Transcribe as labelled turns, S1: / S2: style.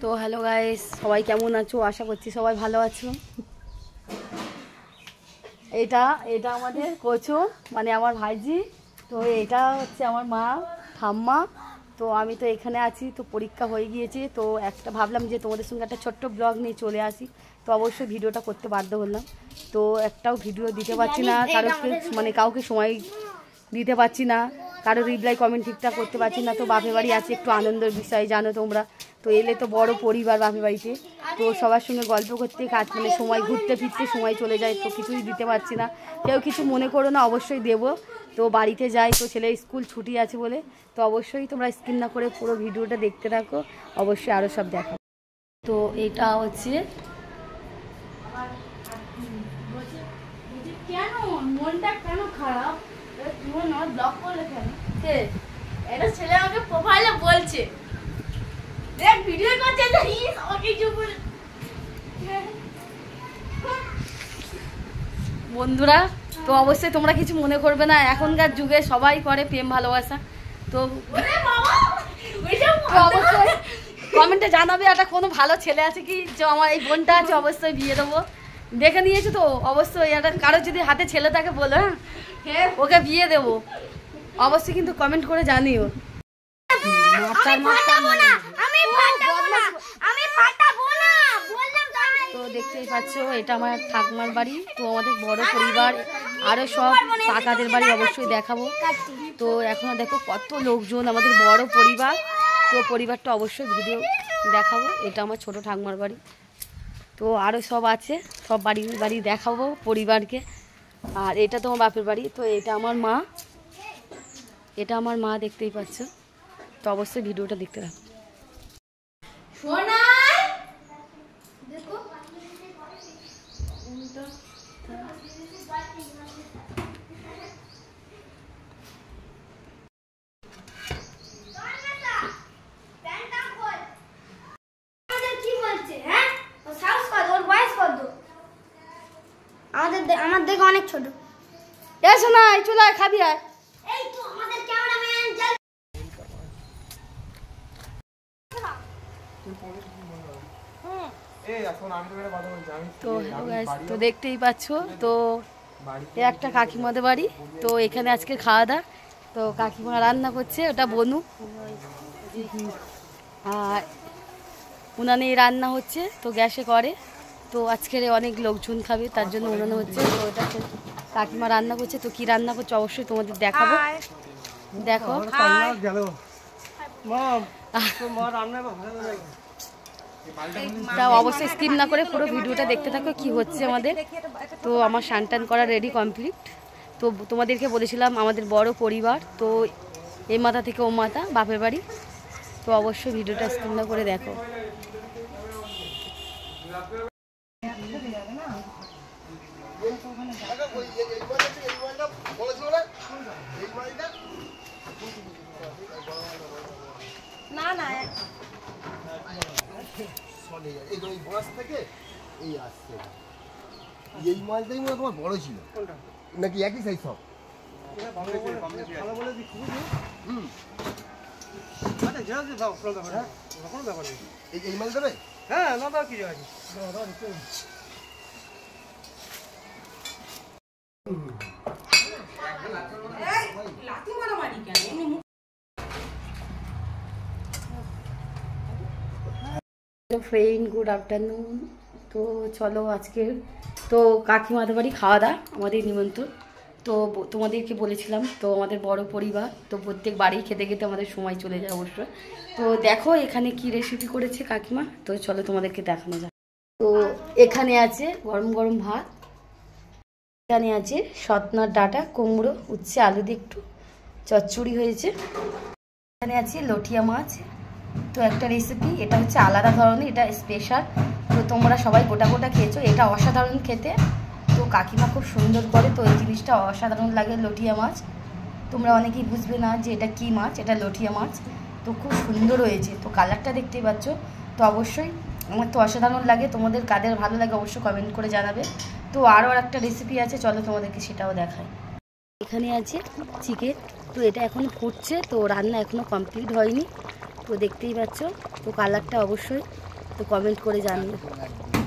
S1: তো hello guys, সবাই কেমন আছো? আশা করছি সবাই ভালো আছো। এটা এটা আমাদের কোচো, মানে আমার ভাইজি। তো এটা হচ্ছে আমার মা, ঠাম্মা। তো আমি তো এখানে আছি, তো পরীক্ষা হয়ে গিয়েছে। তো একটা ভাবলাম যে তোমাদের সঙ্গে একটা ছোট্ট ব্লগ নিয়ে চলে আসি। তো অবশ্যই ভিডিওটা করতে বাধ্য হলাম। তো একটাও ভিডিও দিতে পারছি না, কাউকে সময় দিতে পারছি না, কারো রিপ্লাই কমেন্ট ঠিকঠাক করতে পারছি না। তো বাপের বাড়ি আছে, একটু আনন্দের বিষয় জানো তোমরা। তো এলে তো বড় পরিবার বাপের বাড়িতে, তো সবার সঙ্গে গল্প করতে সময় ঘুরতে ফিরতে সময় চলে যায়। তো কিছুই দিতে পারছি না, কেউ কিছু মনে করো না, অবশ্যই দেবো। তো বাড়িতে যাই, তো ছেলের স্কুল ছুটি আছে বলে। তো অবশ্যই তোমরা স্কিপ না করে পুরো ভিডিওটা দেখতে থাকো, অবশ্যই আরও সব দেখো। তো এটা হচ্ছে কেন মনটা কেন খারাপ, ব্লক করলে কেন? এটা ছেলে আমাকে প্রোফাইলে বলছে, দেখ ভিডিও করছে বন্ধুরা। তো অবশ্যই তোমরা কিছু মনে করবে না, এখনকার যুগে সবাই করে প্রেম ভালোবাসা। তো অবশ্যই কমেন্টে জানাবে একটা কোনো ভালো ছেলে আছে কি, যে আমার এই বোনটা আছে, অবশ্যই বিয়ে দেবো। দেখে নিয়েছো তো অবশ্যই, একটা কারো যদি হাতে ছেলে থাকে বলো, হ্যাঁ ওকে বিয়ে দেবো। অবশ্যই কিন্তু কমেন্ট করে জানিও। তো দেখতেই পাচ্ছ, এটা আমার ঠাকুমার বাড়ি। তো আমাদের বড় পরিবার, আরও সব কাকাদের বাড়ি অবশ্যই দেখাবো। তো এখনো দেখো কত লোকজন, আমাদের বড় পরিবার। তো পরিবারটা অবশ্যই ভিডিও দেখাবো। এটা আমার ছোট ঠাকুমার বাড়ি। তো আরও সব আছে, সব বাড়ি দেখাবো পরিবারকে। আর এটা তো আমার বাপের বাড়ি। তো এটা আমার মা, দেখতেই পাচ্ছ। তো অবশ্যই ভিডিওটা দেখতে থাকো।
S2: আমার দেখে অনেক ছোট।
S1: এসো না, চলে আয়, খাবি আয়।
S2: এই তো আমাদের ক্যামেরাম্যান জল।
S1: তো দেখতেই পাচ্ছ, তো একটা কাকিমাদের বাড়ি। তো এখানে আজকে খাওয়া দাওয়া। তো কাকিমা রান্না করছে, ওটা বনু, আর উনানে রান্না হচ্ছে, তো গ্যাসে করে। তো আজকের অনেক লোকজন খাবে, তার জন্য উনানে হচ্ছে। তো ওটা কাকিমা রান্না করছে। তো কি রান্না করছে অবশ্যই তোমাদের দেখাবো, দেখো। তা অবশ্যই স্কিপ না করে পুরো ভিডিওটা দেখতে থাকো কি হচ্ছে আমাদের। তো আমার স্নান করা রেডি কমপ্লিট। তো তোমাদেরকে বলেছিলাম আমাদের বড় পরিবার। তো এই মাথা থেকে ও মাথা বাপের বাড়ি। তো অবশ্যই ভিডিওটা স্কিপ না করে দেখো।
S2: না না
S3: এই বয়স থেকে এই আসছে, এই মালটাই মনে তোমার বড় ছিল নাকি একই সাইজ সব? এই মাল দেবে?
S4: হ্যাঁ না দাও, কি আছে
S1: ফ্রেন্ড, গুড আফটারনুন। তো চলো আজকের তো কাকিমাদের বাড়ি খাওয়া দাওয়া আমাদের নিমন্ত্রণ। তো তোমাদেরকে বলেছিলাম, তো আমাদের বড় পরিবার, তো প্রত্যেক বাড়ি খেতে খেতে আমাদের সময় চলে যায় অবশ্যই। তো দেখো এখানে কি রেসিপি করেছে কাকিমা, তো চলো তোমাদেরকে দেখানো যায়। তো এখানে আছে গরম গরম ভাত, এখানে আছে সতনার ডাঁটা, কুমড়ো, উচ্ছে, আলু দিয়ে একটু চচ্চড়ি হয়েছে। এখানে আছে লটিয়া মাছ। তো একটা রেসিপি, এটা হচ্ছে আলাদা ধরনের, এটা স্পেশাল। তো তোমরা সবাই গোটা গোটা খেয়েছো, এটা অসাধারণ খেতে। তো কাকিমা খুব সুন্দর করে, তো এই জিনিসটা অসাধারণ লাগে। লটিয়া মাছ তোমরা অনেকেই বুঝবে না যে এটা কি মাছ, এটা লটিয়া মাছ। তো খুব সুন্দর হয়েছে, তো কালারটা দেখতেই পাচ্ছ। তো অবশ্যই আমার তো অসাধারণ লাগে, তোমাদের কাদের ভালো লাগে অবশ্যই কমেন্ট করে জানাবে। তো আরও একটা রেসিপি আছে, চলো তোমাদেরকে সেটাও দেখাই। এখানে আছে চিকেন। তো এটা এখনও ফুটছে, তো রান্না এখনও কমপ্লিট হয়নি। তো দেখতেই পাচ্ছ, তো কালারটা অবশ্যই তো কমেন্ট করে জানিও।
S3: একদম, একদম।